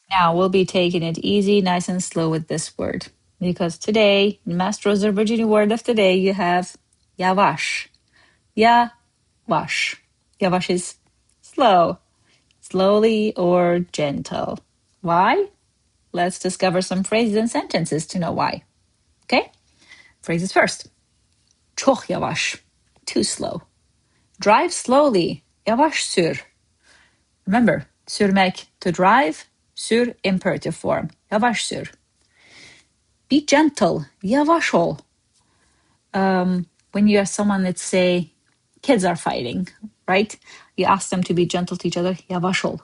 Now we'll be taking it easy, nice and slow with this word. Because today, in Master Azerbaijani word of the day, you have Yavaş. Yavaş. Yavaş is slow, slowly or gentle. Why? Let's discover some phrases and sentences to know why. Okay? Phrases first. Çok yavaş. Too slow. Drive slowly. Yavaş sür. Remember, sürmek, to drive, sür, imperative form. Yavaş sür. Be gentle. Yavaş ol. When you are someone, let's say, kids are fighting, right? You ask them to be gentle to each other. Yavaş ol.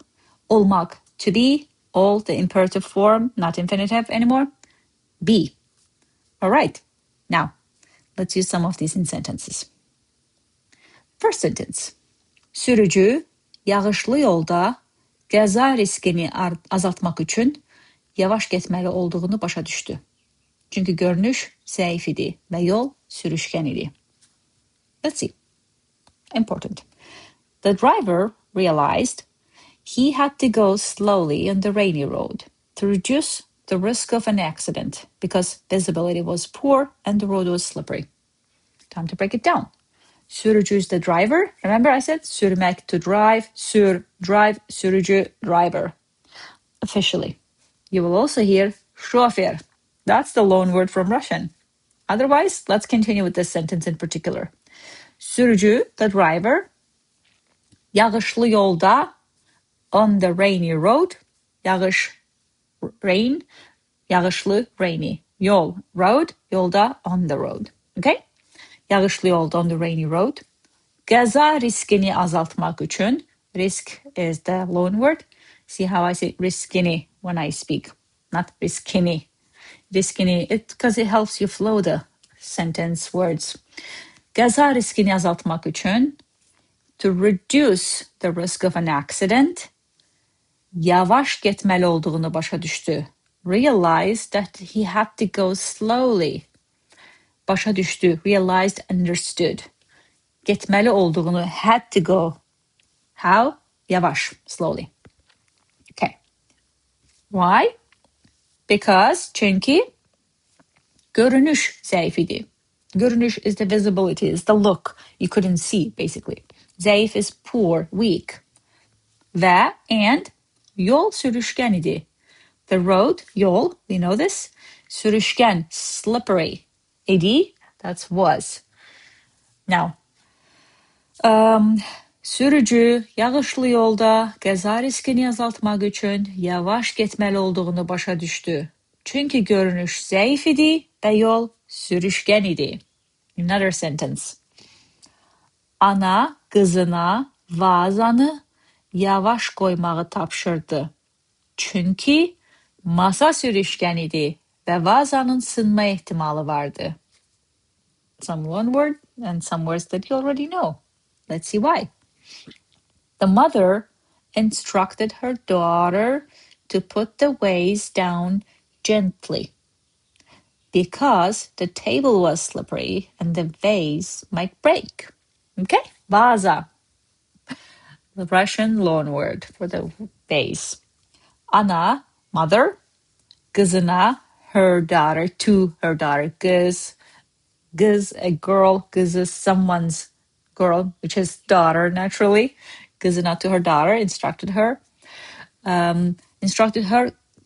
Olmak, to be, ol, the imperative form, not infinitive anymore. Be. All right. Now, let's use some of these in sentences. First sentence. Sürücü, yağışlı yolda qəza riskini azaltmaq üçün yavaş getməli olduğunu başa düşdü. Çünki görünüş zəif idi və yol sürüşkən idi. Let's see. Important. The driver realized he had to go slowly on the rainy road to reduce the risk of an accident because visibility was poor and the road was slippery. Time to break it down. Sürücü is the driver. Remember I said sürmek, to drive, drive, sürücü, driver. Officially. You will also hear şoför. That's the loan word from Russian. Otherwise, let's continue with this sentence in particular. Sürücü, the driver, yağışlı yolda, on the rainy road, yağış, rain, yağışlı, rainy, yol, road, yolda, on the road. Okay? Yağışlı yolda, on the rainy road. Qəza riskini azaltmaq üçün, risk is the loan word. See how I say riskini when I speak, not riskini. Riskini, because it helps you flow the sentence words. Qəza riskini azaltmaq üçün, to reduce the risk of an accident, yavaş getməli olduğunu başa düşdü. Realized that he had to go slowly. Başa düşdü, realized, understood. Getməli olduğunu, had to go. How? Yavaş, slowly. Okay. Why? Because, çünkü görünüş zəif idi. Görünüş is the visibility, is the look. You couldn't see, basically. Zəif is poor, weak. Və, and, yol sürüşkən idi. The road, yol, we know this. Sürüşkən, slippery. Idi, that's was. Now, sürücü, yağışlı yolda qəza riskini azaltmaq üçün yavaş getməli olduğunu başa düşdü. Çünki görünüş zəif idi və yol sürüşkən idi. Another sentence. Ana qızına vazanı yavaş qoymağı tapşırdı. Çünki masa sürüşkən idi və vazanın sınma ehtimalı vardı. Some one word and some words that you already know. Let's see why. The mother instructed her daughter to put the vase down gently because the table was slippery and the vase might break. Okay? Vaza, the Russian loan word for the vase. Ana, mother. Kızına, her daughter, to her daughter. Kız, a girl. Kız is someone's girl, which is daughter, naturally. Kızına, to her daughter, instructed her.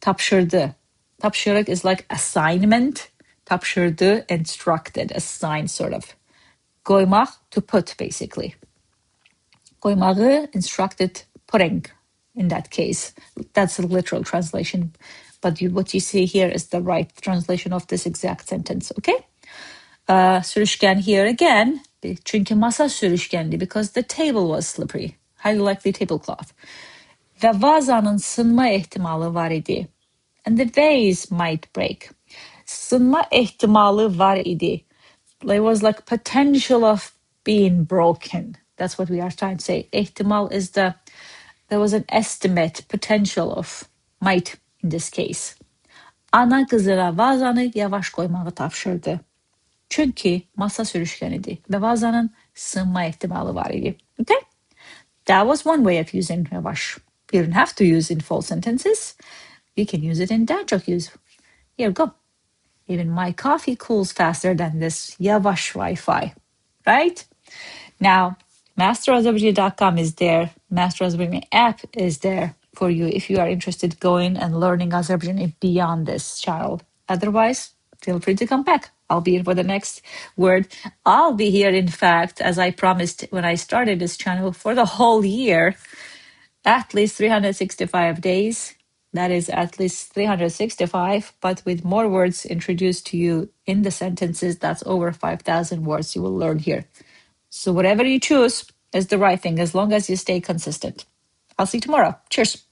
Tapşırdı. Tapşırık is like assignment. Tapşırdı, instructed, assigned, sort of. Koymak, to put, basically. Koymağı, instructed, putting, in that case. That's a literal translation. But what you see here is the right translation of this exact sentence, okay? Sürüşkən here again, çünkü masa sürüşkendi, because the table was slippery, highly likely tablecloth. Ve vazanın sınma ihtimali var idi. And the vase might break. Sınma ihtimali var idi. There was like potential of being broken. That's what we are trying to say. İhtimal is there was an estimate, potential of, might in this case. Ana kızına vazanı yavaş koymağı tapşırdı. Çünkü masa sürüşkən idi ve vazanın sınma ihtimali var idi. Okay? That was one way of using yavaş. You don't have to use in full sentences. You can use it in dad joke use. Here, go. Even my coffee cools faster than this Yavaş Wi-Fi, right? Now, masterazerbaijani.com is there. Master Azerbaijani app is there for you if you are interested going and learning Azerbaijani beyond this channel. Otherwise, feel free to come back. I'll be here for the next word. I'll be here, in fact, as I promised when I started this channel, for the whole year, at least 365 days. That is at least 365, but with more words introduced to you in the sentences, that's over 5,000 words you will learn here. So whatever you choose is the right thing as long as you stay consistent. I'll see you tomorrow. Cheers.